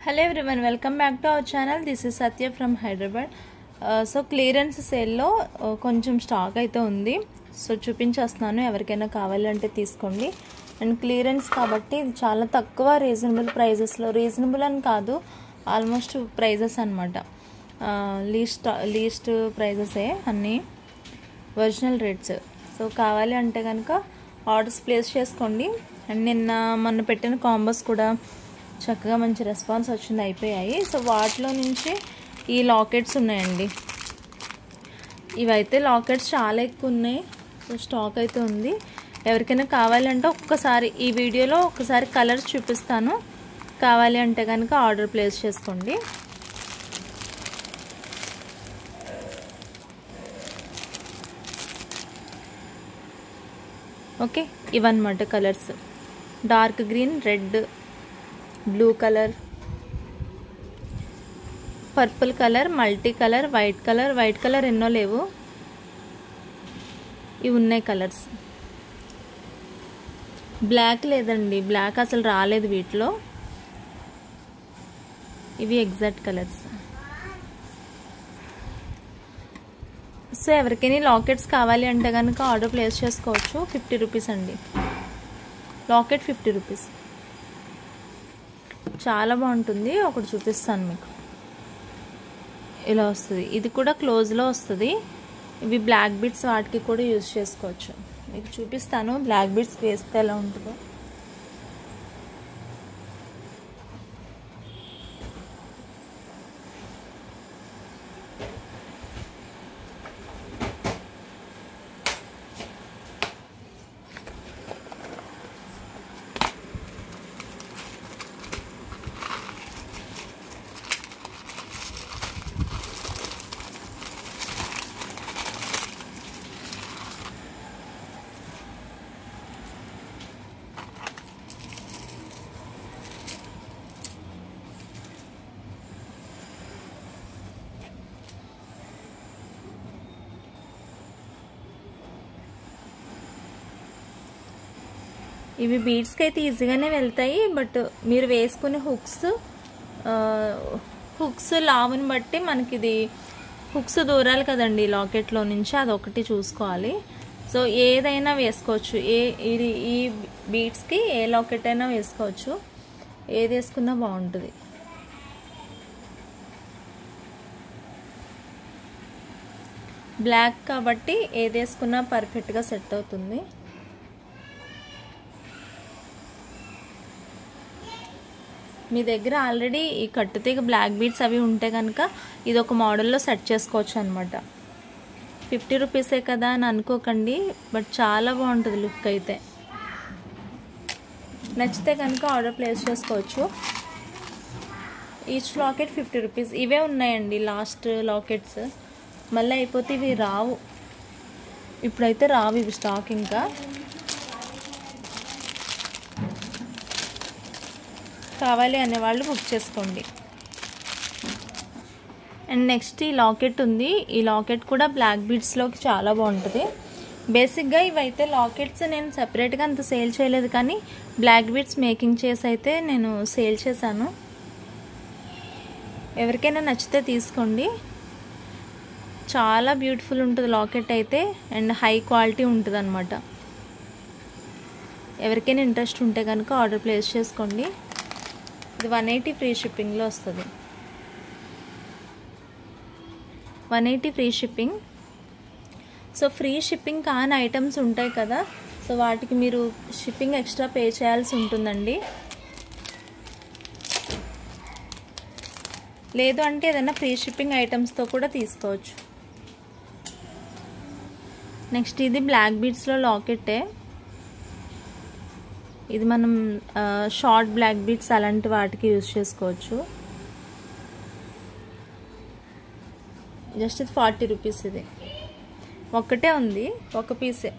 Hello everyone, welcome back to our channel. This is Satya from Hyderabad. So clearance sale lo కొంచెం stock అయితే ఉంది. So చూపించేస్తున్నాను, ఎవరికైనా కావాలంటే తీసుకోండి. అండ్ క్లియరెన్స్ కాబట్టి ఇది చాలా తక్కువ రీజనబుల్ ప్రైజెస్ లో, రీజనబుల్ అని కాదు ఆల్మోస్ట్ ప్రైజెస్ అన్నమాట. లీస్ట్ ప్రైజెస్ అన్నీ ఒరిజినల్ రేట్స్. సో కావాలి అంటే కనుక ఆర్డర్స్ ప్లేస్ చేసుకోండి. అండ్ నిన్న మొన్న పెట్టిన కాంబోస్ కూడా చక్కగా మంచి రెస్పాన్స్ వచ్చింది, అయిపోయాయి. సో వాటిలో నుంచి ఈ లాకెట్స్ ఉన్నాయండి. ఇవైతే లాకెట్స్ చాలా ఎక్కువ ఉన్నాయి. సో స్టాక్ అయితే ఉంది. ఎవరికైనా కావాలంటే ఒక్కసారి ఈ వీడియోలో ఒకసారి కలర్స్ చూపిస్తాను, కావాలి అంటే కనుక ఆర్డర్ ప్లేస్ చేసుకోండి. ఓకే, ఇవన్నమాట colours. Dark green, red, blue colour, purple colour, multi colour, white colour. White colour ఎన్నో లేవు, ఇవి ఉన్నాయి కలర్స్. బ్లాక్ లేదండి, బ్లాక్ అసలు రాలేదు వీటిలో. ఇవి ఎగ్జాక్ట్ కలర్స్. సో ఎవరికైనా లాకెట్స్ కావాలి అంటే కనుక ఆర్డర్ ప్లేస్ చేసుకోవచ్చు. 50 రూపీస్ అండి లాకెట్, 50 రూపీస్. చాలా బాగుంటుంది. ఒకటి చూపిస్తాను మీకు, ఇలా వస్తుంది. ఇది కూడా క్లోజ్లో వస్తుంది. ఇవి బ్లాక్ బీడ్స్ వాటికి కూడా యూజ్ చేసుకోవచ్చు. మీకు చూపిస్తాను బ్లాక్ బీడ్స్ వేస్తే ఎలా ఉంటుందో. ఇవి బీడ్స్కి అయితే ఈజీగానే వెళ్తాయి. బట్ మీరు వేసుకునే హుక్స్ లావుని బట్టి మనకి ఇది హుక్స్ దూరాలి కదండి లాకెట్లో నుంచి, అదొకటి చూసుకోవాలి. సో ఏదైనా వేసుకోవచ్చు, ఈ బీడ్స్కి ఏ లాకెట్ అయినా వేసుకోవచ్చు, ఏది వేసుకున్నా బాగుంటుంది. బ్లాక్ కాబట్టి ఏది వేసుకున్నా పర్ఫెక్ట్గా సెట్ అవుతుంది. మీ దగ్గర ఆల్రెడీ ఈ కట్టుతీగ బ్లాక్ బీడ్స్ అవి ఉంటే కనుక ఇది ఒక మోడల్లో సెట్ చేసుకోవచ్చు అనమాట. 50 రూపీసే కదా అని అనుకోకండి, బట్ చాలా బాగుంటుంది లుక్ అయితే. నచ్చితే కనుక ఆర్డర్ ప్లేస్ చేసుకోవచ్చు. Each locket 50 rupees. ఇవే ఉన్నాయండి లాస్ట్ లాకెట్స్, మళ్ళీ అయిపోతే ఇవి రావు. ఇప్పుడైతే రావు ఇవి స్టాక్. ఇంకా కావాలి అనేవాళ్ళు బుక్ చేసుకోండి. అండ్ నెక్స్ట్ ఈ లాకెట్ ఉంది. ఈ లాకెట్ కూడా బ్లాక్ బీడ్స్లోకి చాలా బాగుంటుంది. బేసిక్గా ఇవైతే లాకెట్స్ నేను సెపరేట్గా అంత సేల్ చేయలేదు, కానీ బ్లాక్ బీడ్స్ మేకింగ్ చేసి అయితే నేను సేల్ చేశాను. ఎవరికైనా నచ్చితే తీసుకోండి. చాలా బ్యూటిఫుల్ ఉంటుంది లాకెట్ అయితే, అండ్ హై క్వాలిటీ ఉంటుంది అనమాట. ఎవరికైనా ఇంట్రెస్ట్ ఉంటే కనుక ఆర్డర్ ప్లేస్ చేసుకోండి. ఇది 180 ఫ్రీ షిప్పింగ్లో వస్తుంది. 180 free shipping. So free shipping కాని ఐటమ్స్ ఉంటాయి కదా, సో వాటికి మీరు షిప్పింగ్ ఎక్స్ట్రా పే చేయాల్సి ఉంటుందండి. లేదు అంటే ఏదైనా ఫ్రీ షిప్పింగ్ ఐటమ్స్తో కూడా తీసుకోవచ్చు. నెక్స్ట్ ఇది బ్లాక్ బీడ్స్లో లాకెట్టే. ఇది మనం షార్ట్ బ్లాక్ బీడ్స్ అలాంటి వాటికి యూజ్ చేసుకోవచ్చు. జస్ట్ ఇది 40 రూపీస్. ఇది ఒక్కటే ఉంది, ఒక పీసే.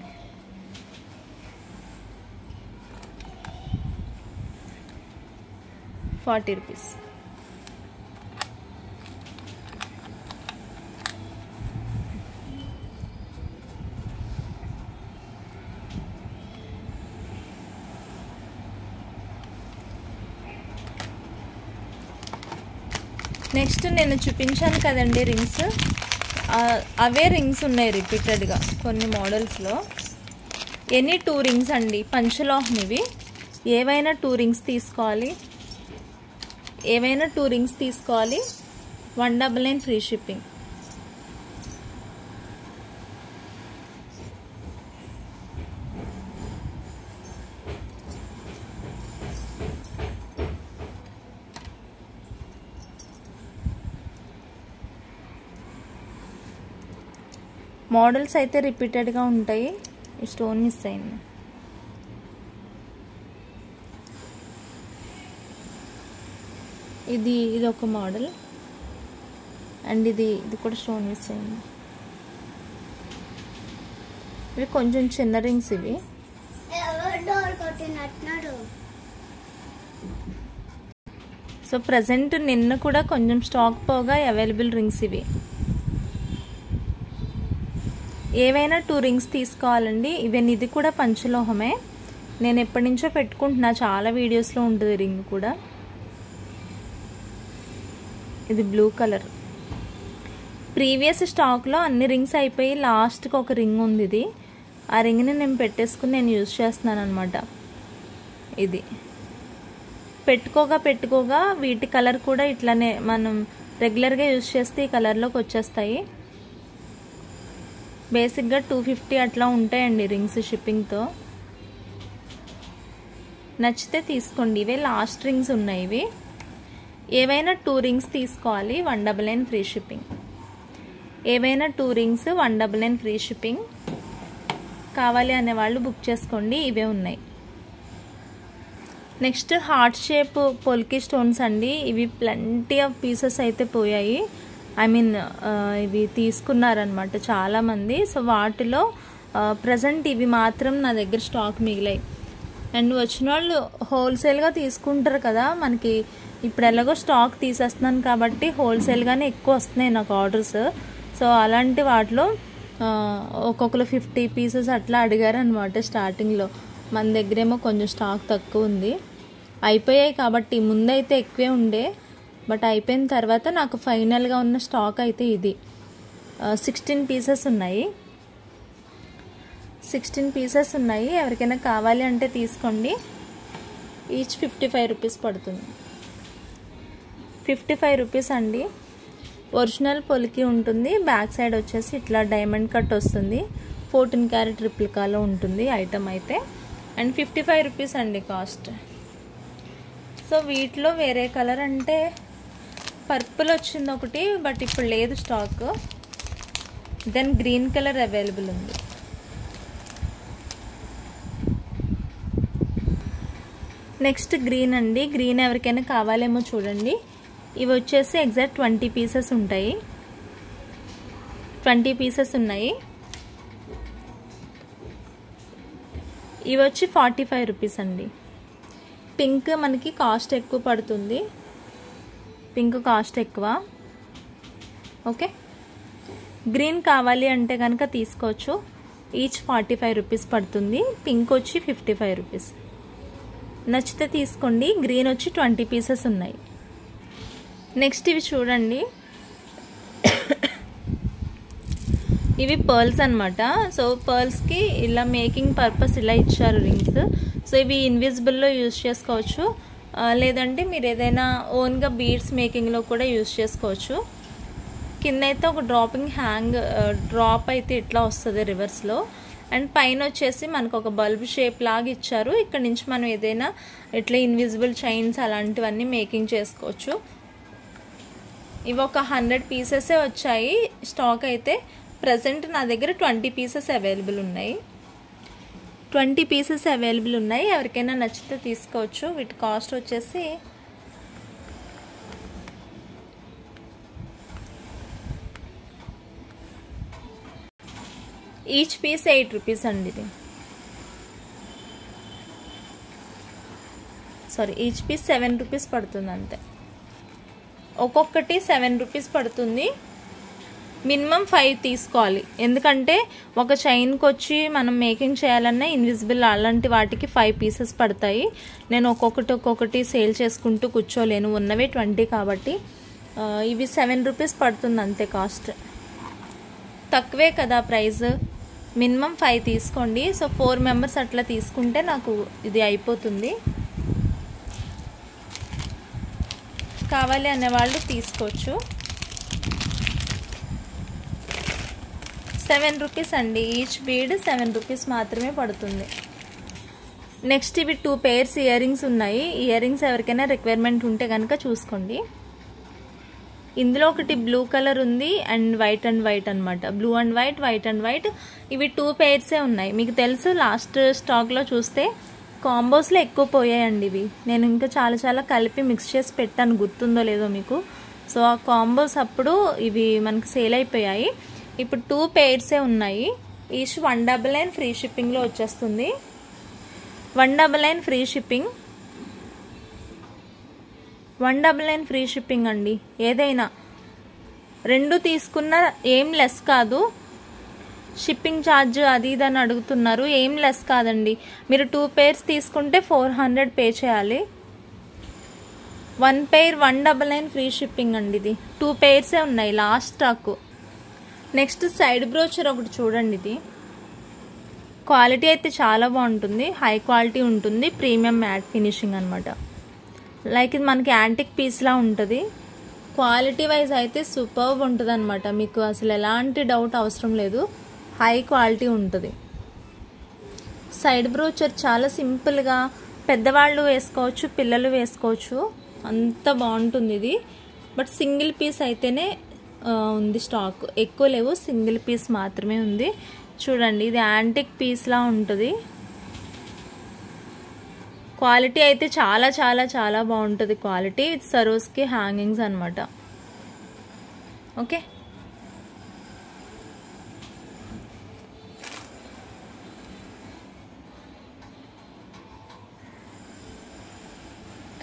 40 రూపీస్. నెక్స్ట్ నేను చూపించాను కదండి రింగ్స్, అవే రింగ్స్ ఉన్నాయి రిపీటెడ్గా కొన్ని మోడల్స్లో. ఎనీ 2 రింగ్స్ అండి, పంచలోహం ఇవి. ఏవైనా 2 రింగ్స్ తీసుకోవాలి, 199 ఫ్రీ షిప్పింగ్. మోడల్స్ అయితే రిపీటెడ్గా ఉంటాయి. ఈ స్టోన్ మిస్ అయింది. ఇది ఒక మోడల్ అండ్ ఇది కూడా స్టోన్ మిస్ అయింది. ఇవి కొంచెం చిన్న రింగ్స్ ఇవి. సో ప్రజెంట్ నిన్న కూడా కొంచెం స్టాక్ పోగా అవైలబుల్ రింగ్స్ ఇవి. ఏవైనా 2 రింగ్స్ తీసుకోవాలండి. ఈవెన్ ఇది కూడా పంచలోహమే. నేను ఎప్పటి నుంచో పెట్టుకుంటున్నా, చాలా వీడియోస్లో ఉంటుంది రింగ్ కూడా. ఇది బ్లూ కలర్. ప్రీవియస్ స్టాక్లో అన్ని రింగ్స్ అయిపోయి లాస్ట్కి ఒక రింగ్ ఉంది. ఇది ఆ రింగ్ని నేను పెట్టేసుకుని నేను యూజ్ చేస్తున్నాను అనమాట. ఇది పెట్టుకోగా వీటి కలర్ కూడా ఇట్లానే మనం రెగ్యులర్గా యూజ్ చేస్తే ఈ కలర్లోకి వచ్చేస్తాయి. బేసిక్గా 250 అట్లా ఉంటాయండి రింగ్స్ షిప్పింగ్తో. నచ్చితే తీసుకోండి. ఇవే లాస్ట్ రింగ్స్ ఉన్నాయి ఇవి. ఏవైనా 2 రింగ్స్ తీసుకోవాలి, 199 ఫ్రీ షిప్పింగ్. ఏవైనా 2 రింగ్స్ 199 ఫ్రీ షిప్పింగ్. కావాలి అనేవాళ్ళు బుక్ చేసుకోండి. ఇవే ఉన్నాయి. నెక్స్ట్ హార్ట్ షేప్ పొల్కి స్టోన్స్ అండి. ఇవి ప్lenty ఆఫ్ పీసెస్ అయితే పోయాయి. ఇవి తీసుకున్నారనమాట చాలామంది. సో వాటిలో ప్రజెంట్ ఇవి మాత్రం నా దగ్గర స్టాక్ మిగిలాయి. అండ్ వచ్చిన వాళ్ళు హోల్సేల్గా తీసుకుంటారు కదా, మనకి ఇప్పుడు ఎలాగో స్టాక్ తీసేస్తున్నాను కాబట్టి హోల్సేల్గానే ఎక్కువ వస్తున్నాయి నాకు ఆర్డర్స్. సో అలాంటి వాటిలో ఒక్కొక్కరు 50 పీసెస్ అట్లా అడిగారు అనమాట స్టార్టింగ్లో. మన దగ్గరేమో కొంచెం స్టాక్ తక్కువ ఉంది. అయిపోయాయి కాబట్టి ముందైతే ఎక్కువే ఉండే, బట్ అయిపోయిన తర్వాత నాకు ఫైనల్గా ఉన్న స్టాక్ అయితే ఇది 16 పీసెస్ ఉన్నాయి. 16 పీసెస్ ఉన్నాయి. ఎవరికైనా కావాలి అంటే తీసుకోండి. ఈచ్ 55 రూపీస్ పడుతుంది. 55 రూపీస్ అండి. ఒరిజినల్ పొలికి ఉంటుంది. బ్యాక్ సైడ్ వచ్చేసి ఇట్లా డైమండ్ కట్ వస్తుంది. 14 క్యారెట్ రిప్లికాలో ఉంటుంది ఐటమ్ అయితే. అండ్ 55 రూపీస్ అండి కాస్ట్. సో వీటిలో వేరే కలర్ అంటే పర్పుల్ వచ్చింది ఒకటి, బట్ ఇప్పుడు లేదు stock. Then green colour available ఉంది. నెక్స్ట్ గ్రీన్ అండి. గ్రీన్ ఎవరికైనా కావాలేమో చూడండి. ఇవి వచ్చేసి ఎగ్జాక్ట్ 20 పీసెస్ ఉంటాయి. 20 పీసెస్ ఉన్నాయి. ఇవి వచ్చి 45 రూపీస్ అండి. పింక్ మనకి కాస్ట్ ఎక్కువ పడుతుంది. పింక్ కాస్ట్ ఎక్కువ. ఓకే, గ్రీన్ కావాలి అంటే కనుక తీసుకోవచ్చు. ఈచ్ 45 రూపీస్ పడుతుంది. పింక్ వచ్చి 55 రూపీస్. నచ్చితే తీసుకోండి. గ్రీన్ వచ్చి 20 పీసెస్ ఉన్నాయి. నెక్స్ట్ ఇవి చూడండి. ఇవి పర్ల్స్ అనమాట. సో పర్ల్స్కి ఇలా మేకింగ్ పర్పస్ ఇలా ఇచ్చారు రింగ్స్. సో ఇవి ఇన్విజిబుల్లో యూజ్ చేసుకోవచ్చు, లేదంటే మీరు ఏదైనా ఓన్గా బీడ్స్ మేకింగ్లో కూడా యూజ్ చేసుకోవచ్చు. కింద అయితే ఒక డ్రాప్ అయితే ఇట్లా వస్తుంది రివర్స్లో. అండ్ పైన వచ్చేసి మనకు ఒక బల్బ్ షేప్ లాగా ఇచ్చారు. ఇక్కడ నుంచి మనం ఏదైనా ఇట్లా ఇన్విజిబుల్ చైన్స్ అలాంటివన్నీ మేకింగ్ చేసుకోవచ్చు. ఇవి ఒక 100 పీసెసే వచ్చాయి స్టాక్ అయితే. ప్రజెంట్ నా దగ్గర 20 పీసెస్ అవైలబుల్ ఉన్నాయి. 20 పీసెస్ అవైలబుల్ ఉన్నాయి. ఎవరికైనా నచ్చితే తీసుకోవచ్చు. వీటి కాస్ట్ వచ్చేసి ఈచ్ పీస్ 8 రూపీస్ అండి. ఇది ఈచ్ పీస్ 7 రూపీస్ పడుతుంది అంతే. ఒక్కొక్కటి 7 రూపీస్ పడుతుంది. మినిమం 5 తీసుకోవాలి. ఎందుకంటే ఒక చైన్కి వచ్చి మనం మేకింగ్ చేయాలన్నా ఇన్విజిబుల్ అలాంటి వాటికి 5 పీసెస్ పడతాయి. నేను ఒక్కొక్కటి సేల్ చేసుకుంటూ కూర్చోలేను. ఉన్నవే 20 కాబట్టి ఇవి 7 రూపీస్ పడుతుంది అంతే కాస్ట్. తక్కువే కదా ప్రైస్. మినిమం 5 తీసుకోండి. సో 4 మెంబర్స్ అట్లా తీసుకుంటే నాకు ఇది అయిపోతుంది. కావాలి అనేవాళ్ళు తీసుకోవచ్చు. 7 రూపీస్ అండి. ఈచ్ బీడ్ 7 రూపీస్ మాత్రమే పడుతుంది. నెక్స్ట్ ఇవి 2 pairs ఇయర్ రింగ్స్ ఉన్నాయి. ఇయర్ రింగ్స్ ఎవరికైనా రిక్వైర్మెంట్ ఉంటే కనుక చూసుకోండి. ఇందులో ఒకటి బ్లూ కలర్ ఉంది అండ్ వైట్ అనమాట. Blue and white, white and white. ఇవి 2 pairsే ఉన్నాయి. మీకు తెలుసు లాస్ట్ స్టాక్లో చూస్తే కాంబోస్లో ఎక్కువ పోయాయండి ఇవి. నేను ఇంకా చాలా కలిపి మిక్స్ చేసి పెట్టాను, గుర్తుందో లేదో మీకు. సో ఆ కాంబోస్ అప్పుడు ఇవి మనకి సేల్ అయిపోయాయి. ఇప్పుడు 2 pairsే ఉన్నాయి. ఈచ్ 199 ఫ్రీ షిప్పింగ్లో వచ్చేస్తుంది. 199 ఫ్రీ షిప్పింగ్. 199 ఫ్రీ షిప్పింగ్ అండి. ఏదైనా 2 తీసుకున్నా ఏం లెస్ కాదు. షిప్పింగ్ ఛార్జ్ అది ఇది అని అడుగుతున్నారు, ఏం లెస్ కాదండి. మీరు 2 pairs తీసుకుంటే 400 పే చేయాలి. 1 pair 199 ఫ్రీ షిప్పింగ్ అండి. ఇది 2 pairsే ఉన్నాయి last stock. Next side brochure ఒకటి చూడండి. ఇది క్వాలిటీ అయితే చాలా బాగుంటుంది, హై క్వాలిటీ ఉంటుంది, ప్రీమియం మ్యాట్ ఫినిషింగ్ అనమాట. లైక్ ఇది మనకి యాంటిక్ పీస్లా ఉంటుంది. క్వాలిటీ వైజ్ అయితే సూపర్బ్ ఉంటుంది అనమాట. మీకు అసలు ఎలాంటి డౌట్ అవసరం లేదు, హై క్వాలిటీ ఉంటుంది. సైడ్ బ్రోచర్ చాలా సింపుల్గా పెద్దవాళ్ళు వేసుకోవచ్చు, పిల్లలు వేసుకోవచ్చు, అంత బాగుంటుంది ఇది. బట్ సింగిల్ పీస్ అయితేనే ఉంది స్టాక్, ఎక్కువ లేవు, సింగిల్ పీస్ మాత్రమే ఉంది. చూడండి ఇది యాంటిక్ పీస్లా ఉంటుంది. క్వాలిటీ అయితే చాలా బాగుంటుంది క్వాలిటీ. విత్ సరోస్కి హ్యాంగింగ్స్ అనమాట. ఓకే,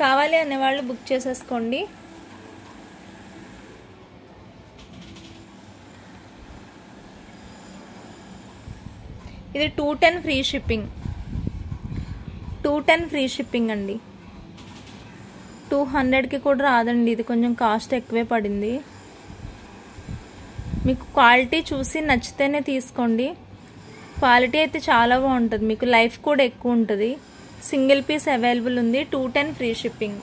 కావాలి అనేవాళ్ళు బుక్ చేసేసుకోండి. ఇది 210 ఫ్రీ షిప్పింగ్. 210 ఫ్రీ షిప్పింగ్ అండి. 200కి కూడా రాదండి. ఇది కొంచెం కాస్ట్ ఎక్కువే పడింది. మీకు క్వాలిటీ చూసి నచ్చితేనే తీసుకోండి. క్వాలిటీ అయితే చాలా బాగుంటుంది, మీకు లైఫ్ కూడా ఎక్కువ ఉంటుంది. సింగిల్ పీస్ అవైలబుల్ ఉంది. 210 ఫ్రీ షిప్పింగ్.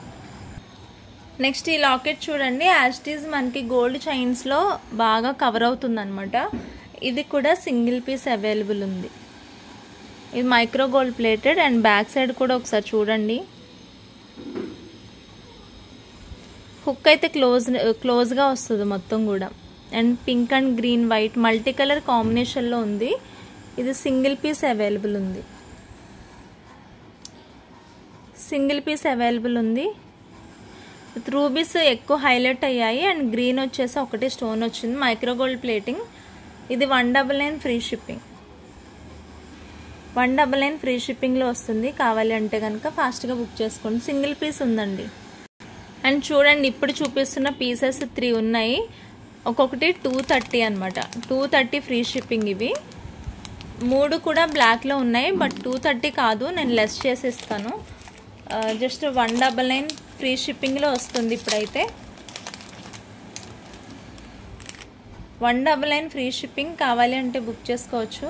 నెక్స్ట్ ఈ లాకెట్ చూడండి. యాస్టీస్ మనకి గోల్డ్ చైన్స్లో బాగా కవర్ అవుతుంది అనమాట. ఇది కూడా సింగిల్ పీస్ అవైలబుల్ ఉంది. ఇది micro gold plated and back side కూడా ఒకసారి చూడండి. హుక్ అయితే క్లోజ్గా వస్తుంది మొత్తం కూడా. And pink and green white multi colour కాంబినేషన్లో ఉంది. ఇది సింగిల్ పీస్ అవైలబుల్ ఉంది. సింగిల్ పీస్ అవైలబుల్ ఉంది. విత్ రూబీస్ ఎక్కువ హైలైట్ అయ్యాయి అండ్ గ్రీన్ వచ్చేసి ఒకటి స్టోన్ వచ్చింది. Micro gold plating. ఇది 199 ఫ్రీ షిప్పింగ్. 199 ఫ్రీ షిప్పింగ్లో వస్తుంది. కావాలి అంటే కనుక ఫాస్ట్గా బుక్ చేసుకోండి. సింగిల్ పీస్ ఉందండి. అండ్ చూడండి ఇప్పుడు చూపిస్తున్న పీసెస్ 3 ఉన్నాయి. ఒక్కొక్కటి 230 అనమాట. 230 ఫ్రీ షిప్పింగ్. ఇవి 3 కూడా బ్లాక్లో ఉన్నాయి. బట్ 230 కాదు, నేను లెస్ చేసేస్తాను. జస్ట్ 199 ఫ్రీ షిప్పింగ్లో వస్తుంది ఇప్పుడైతే. 199 ఫ్రీ షిప్పింగ్. కావాలి అంటే బుక్ చేసుకోవచ్చు.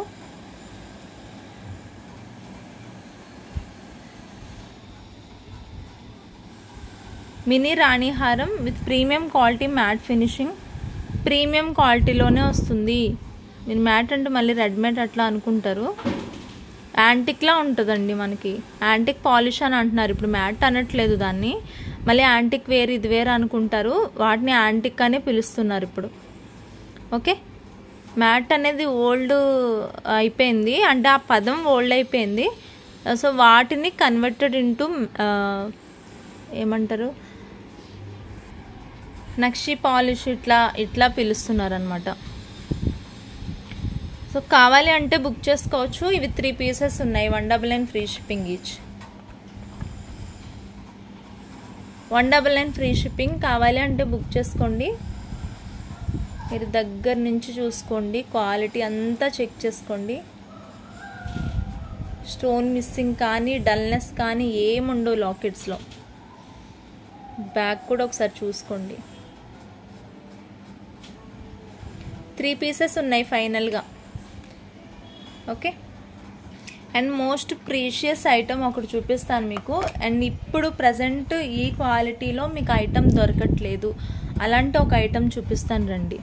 మినీ రాణి హారం with premium quality matte finishing. Premium క్వాలిటీలోనే వస్తుంది. మీరు మ్యాట్ అంటే మళ్ళీ రెడ్ మ్యాట్ అట్లా అనుకుంటారు. యాంటిక్లా ఉంటుందండి. మనకి యాంటిక్ పాలిష్ అని అంటున్నారు, ఇప్పుడు మ్యాట్ అనట్లేదు దాన్ని. మళ్ళీ యాంటిక్ వేర్ ఇది వేర్ అనుకుంటారు, వాటిని యాంటిక్ అనే పిలుస్తున్నారు ఇప్పుడు. ఓకే, మ్యాట్ అనేది ఓల్డ్ అయిపోయింది, అంటే ఆ పదం ఓల్డ్ అయిపోయింది. సో వాటిని కన్వర్టెడ్ ఇంటూ ఏమంటారు, నక్షి పాలిష్ ఇట్లా పిలుస్తున్నారు అనమాట. సో కావాలి అంటే బుక్ చేసుకోవచ్చు. ఇవి 3 పీసెస్ ఉన్నాయి. 199 free shipping each. 199 free shipping. కావాలి అంటే బుక్ చేసుకోండి. మీరు దగ్గర నుంచి చూసుకోండి, క్వాలిటీ అంతా చెక్ చేసుకోండి. స్టోన్ మిస్సింగ్ కానీ డల్నెస్ కానీ ఏముండవు లాకెట్స్లో. బ్యాక్ కూడా ఒకసారి చూసుకోండి. 3 పీసెస్ ఉన్నాయి ఫైనల్గా. Okay, and most precious item ఒకటి చూపిస్తాను మీకు. అండ్ ఇప్పుడు ప్రజెంట్ ఈ క్వాలిటీలో మీకు ఐటమ్ దొరకట్లేదు, అలాంటి ఒక ఐటమ్ చూపిస్తాను రండి.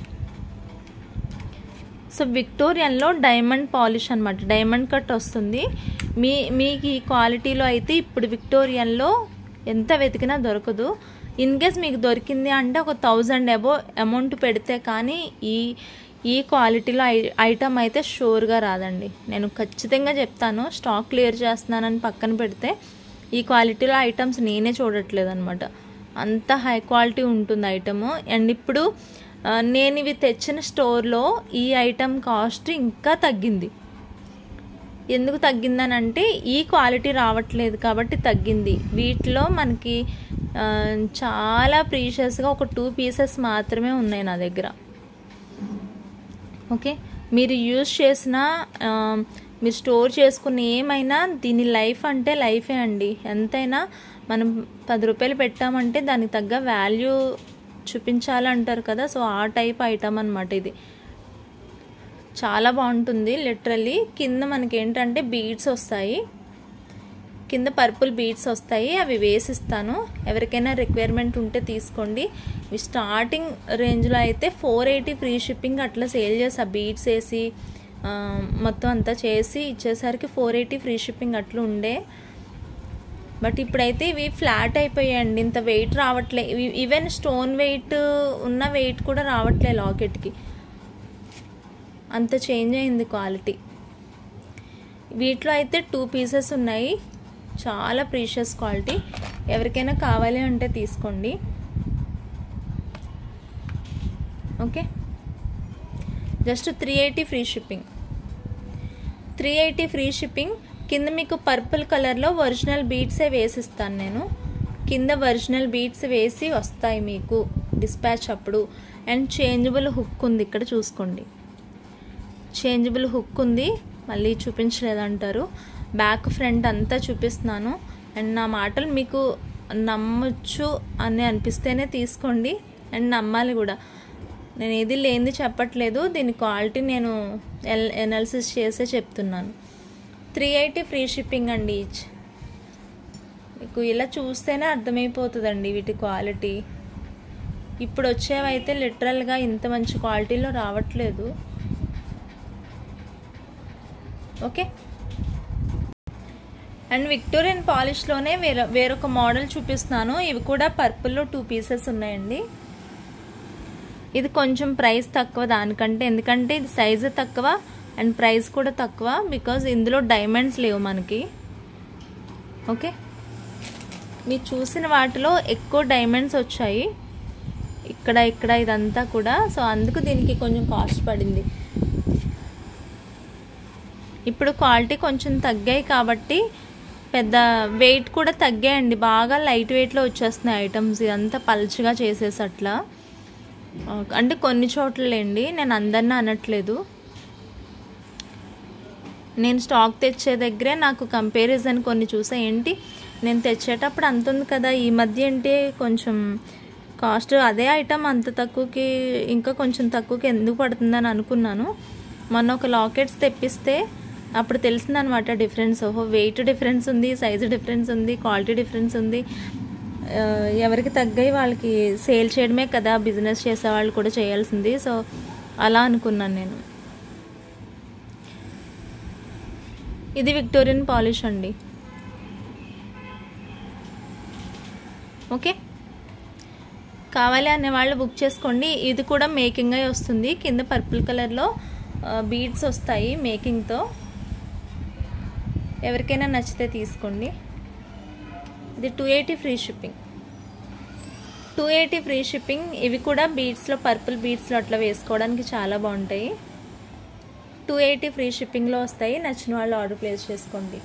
సో విక్టోరియన్లో డైమండ్ పాలిష్ అనమాట, డైమండ్ కట్ వస్తుంది. మీకు ఈ క్వాలిటీలో అయితే ఇప్పుడు విక్టోరియన్లో ఎంత వెతికినా దొరకదు. ఇన్ కేస్ మీకు దొరికింది అంటే ఒక 1000 అబో అమౌంట్ పెడితే కానీ ఈ క్వాలిటీలో ఐటమ్ అయితే షూర్గా రాదండి. నేను ఖచ్చితంగా చెప్తాను. స్టాక్ క్లియర్ చేస్తున్నానని పక్కన పెడితే ఈ క్వాలిటీలో ఐటమ్స్ నేనే చూడట్లేదు అనమాట. అంత హై క్వాలిటీ ఉంటుంది ఐటము. అండ్ ఇప్పుడు నేను ఇవి తెచ్చిన స్టోర్లో ఈ ఐటమ్ కాస్ట్ ఇంకా తగ్గింది. ఎందుకు తగ్గిందనంటే ఈ క్వాలిటీ రావట్లేదు కాబట్టి తగ్గింది. వీటిలో మనకి చాలా ప్రీషియస్గా ఒక 2 పీసెస్ మాత్రమే ఉన్నాయి నా దగ్గర. ఓకే, మీరు యూజ్ చేసిన మీరు స్టోర్ చేసుకున్న ఏమైనా దీని లైఫ్ అంటే లైఫే అండి. ఎంతైనా మనం 10 రూపాయలు పెట్టామంటే దానికి తగ్గ వాల్యూ చూపించాలంటారు కదా. సో ఆ టైప్ ఐటమ్ అనమాట ఇది. చాలా బాగుంటుంది లిటరల్లీ. కింద మనకి ఏంటంటే బీడ్స్ వస్తాయి, కింద పర్పుల్ బీడ్స్ వస్తాయి, అవి వేసిస్తాను. ఎవరికైనా రిక్వైర్మెంట్ ఉంటే తీసుకోండి. ఇవి స్టార్టింగ్ రేంజ్లో అయితే 480 ఫ్రీ షిప్పింగ్ అట్లా సేల్ చేసి ఆ బీడ్స్ వేసి మొత్తం అంతా చేసి ఇచ్చేసరికి 480 ఫ్రీ షిప్పింగ్ అట్లా ఉండే. బట్ ఇప్పుడైతే ఇవి ఫ్లాట్ అయిపోయాయండి, ఇంత వెయిట్ రావట్లే. ఈవెన్ స్టోన్ వెయిట్ ఉన్న వెయిట్ కూడా రావట్లే లాకెట్కి, అంత చేంజ్ అయింది క్వాలిటీ. వీటిలో అయితే 2 పీసెస్ ఉన్నాయి, చాలా ప్రీషియస్ క్వాలిటీ. ఎవరికైనా కావాలి అంటే తీసుకోండి. Okay, just 380 free shipping. 380 free shipping. కింద మీకు పర్పుల్ కలర్లో ఒరిజినల్ బీడ్సే వేసిస్తాను నేను. కింద ఒరిజినల్ బీడ్స్ వేసి వస్తాయి మీకు డిస్పాచ్ అప్పుడు. అండ్ చేంజబుల్ హుక్ ఉంది, ఇక్కడ చూసుకోండి. చేంజబుల్ హుక్ ఉంది, మళ్ళీ చూపించలేదంటారు. బ్యాక్ ఫ్రంట్ అంతా చూపిస్తున్నాను. అండ్ నా మాటలు మీకు నమ్మొచ్చు అని అనిపిస్తేనే తీసుకోండి, అండ్ నమ్మాలి కూడా. నేను ఏది లేనిది చెప్పట్లేదు, దీని క్వాలిటీ నేను ఎనాలిసిస్ చేసే చెప్తున్నాను. 380 ఫ్రీ షిప్పింగ్ అండి ఈచ్. మీకు ఇలా చూస్తేనే అర్థమైపోతుందండి వీటి క్వాలిటీ. ఇప్పుడు వచ్చేవైతే లిటరల్గా ఇంత మంచి క్వాలిటీలో రావట్లేదు. ఓకే, అండ్ విక్టోరియన్ పాలిష్లోనే వేరొక మోడల్ చూపిస్తున్నాను. ఇవి కూడా పర్పుల్లో 2 పీసెస్ ఉన్నాయండి. ఇది కొంచెం ప్రైస్ తక్కువ దానికంటే, ఎందుకంటే ఇది సైజు తక్కువ అండ్ ప్రైస్ కూడా తక్కువ, బికాజ్ ఇందులో డైమండ్స్ లేవు మనకి. ఓకే, మీరు చూసిన వాటిలో ఎక్కువ డైమండ్స్ వచ్చాయి ఇక్కడ ఇదంతా కూడా. సో అందుకు దీనికి కొంచెం కాస్ట్ పడింది. ఇప్పుడు క్వాలిటీ కొంచెం తగ్గాయి కాబట్టి పెద్ద వెయిట్ కూడా తగ్గాయండి, బాగా లైట్ వెయిట్లో వచ్చేస్తున్నాయి ఐటమ్స్. ఇదంతా పల్చగా చేసేసి అట్లా, అంటే కొన్ని చోట్లండి, నేను అందరినీ అనట్లేదు. నేను స్టాక్ తెచ్చే దగ్గరే నాకు కంపారిజన్ కొన్ని చూసా. ఏంటి నేను తెచ్చేటప్పుడు అంత ఉంది కదా, ఈ మధ్య ఏంటి కొంచెం కాస్ట్ అదే ఐటమ్ అంత తక్కువకి, ఇంకా కొంచెం తక్కువకి ఎందుకు పడుతుందని అనుకున్నాను. మొన్న ఒక లాకెట్స్ తెప్పిస్తే అప్పుడు తెలిసిందనమాట డిఫరెన్స్. ఓహో, వెయిట్ డిఫరెన్స్ ఉంది, సైజు డిఫరెన్స్ ఉంది, క్వాలిటీ డిఫరెన్స్ ఉంది. ఎవరికి తగ్గాయి వాళ్ళకి సేల్ చేయడమే కదా బిజినెస్ చేసేవాళ్ళు కూడా చేయాల్సింది. సో అలా అనుకున్నాను నేను. ఇది విక్టోరియన్ పాలిష్ అండి. ఓకే, కావాలి అనే వాళ్ళు బుక్ చేసుకోండి. ఇది కూడా మేకింగ్ అయి వస్తుంది. కింద పర్పుల్ కలర్లో బీడ్స్ వస్తాయి మేకింగ్తో. ఎవరికైనా నచ్చితే తీసుకోండి. ఇది 280 ఫ్రీ షిప్పింగ్. 280 free shipping. ఇవి కూడా బీడ్స్లో, పర్పుల్ బీడ్స్లో అట్లా వేసుకోవడానికి చాలా బాగుంటాయి. 280 ఫ్రీ షిప్పింగ్లో వస్తాయి. నచ్చిన వాళ్ళు ఆర్డర్ ప్లేస్ చేసుకోండి.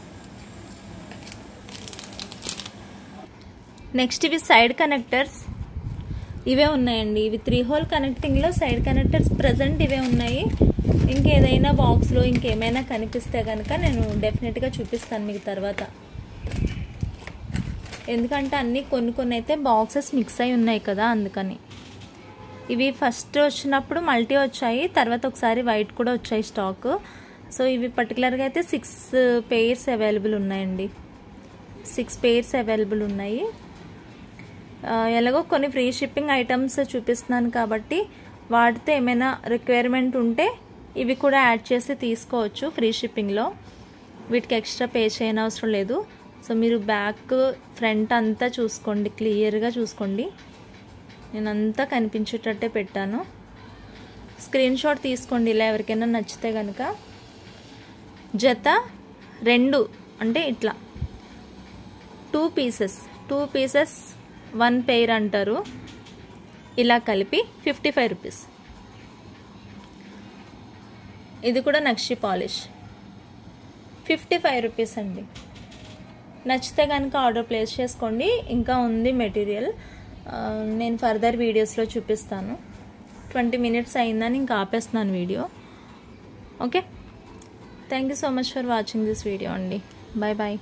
నెక్స్ట్ ఇవి సైడ్ కనెక్టర్స్. ఇవే ఉన్నాయండి. ఇవి 3 హోల్ కనెక్టింగ్లో సైడ్ కనెక్టర్స్ ప్రజెంట్ ఇవే ఉన్నాయి. ఇంకేదైనా బాక్స్లో ఇంకేమైనా కనిపిస్తే కనుక నేను డెఫినెట్గా చూపిస్తాను మీకు తర్వాత. ఎందుకంటే అన్నీ కొన్ని అయితే బాక్సెస్ మిక్స్ అయి ఉన్నాయి కదా, అందుకని. ఇవి ఫస్ట్ వచ్చినప్పుడు మల్టీ వచ్చాయి, తర్వాత ఒకసారి వైట్ కూడా వచ్చాయి స్టాక్. సో ఇవి పర్టికులర్గా అయితే 6 పేర్స్ అవైలబుల్ ఉన్నాయండి. 6 పేర్స్ అవైలబుల్ ఉన్నాయి. ఎలాగో కొన్ని ఫ్రీ షిప్పింగ్ ఐటమ్స్ చూపిస్తున్నాను కాబట్టి వాటితో ఏమైనా రిక్వైర్మెంట్ ఉంటే ఇవి కూడా యాడ్ చేసి తీసుకోవచ్చు ఫ్రీ షిప్పింగ్లో. వీటికి ఎక్స్ట్రా పే చేయని అవసరం లేదు. సో మీరు బ్యాక్ ఫ్రంట్ అంతా చూసుకోండి, క్లియర్గా చూసుకోండి. నేను అంతా కనిపించేటట్టే పెట్టాను. స్క్రీన్ షాట్ తీసుకోండి ఇలా ఎవరికైనా నచ్చితే కనుక. జత 2 అంటే ఇట్లా 2 పీసెస్ 1 పెయిర్ అంటారు. ఇలా కలిపి 55 రూపీస్. ఇది కూడా నక్షి పాలిష్ 55 రూపీస్ అండి. నచ్చితే కనుక ఆర్డర్ ప్లేస్ చేసుకోండి. ఇంకా ఉంది మెటీరియల్, నేను ఫర్దర్ వీడియోస్లో చూపిస్తాను. 20 మినిట్స్ అయిందని ఇంకా ఆపేస్తున్నాను వీడియో. Okay, thank you so much for watching this video అండి. Bye bye.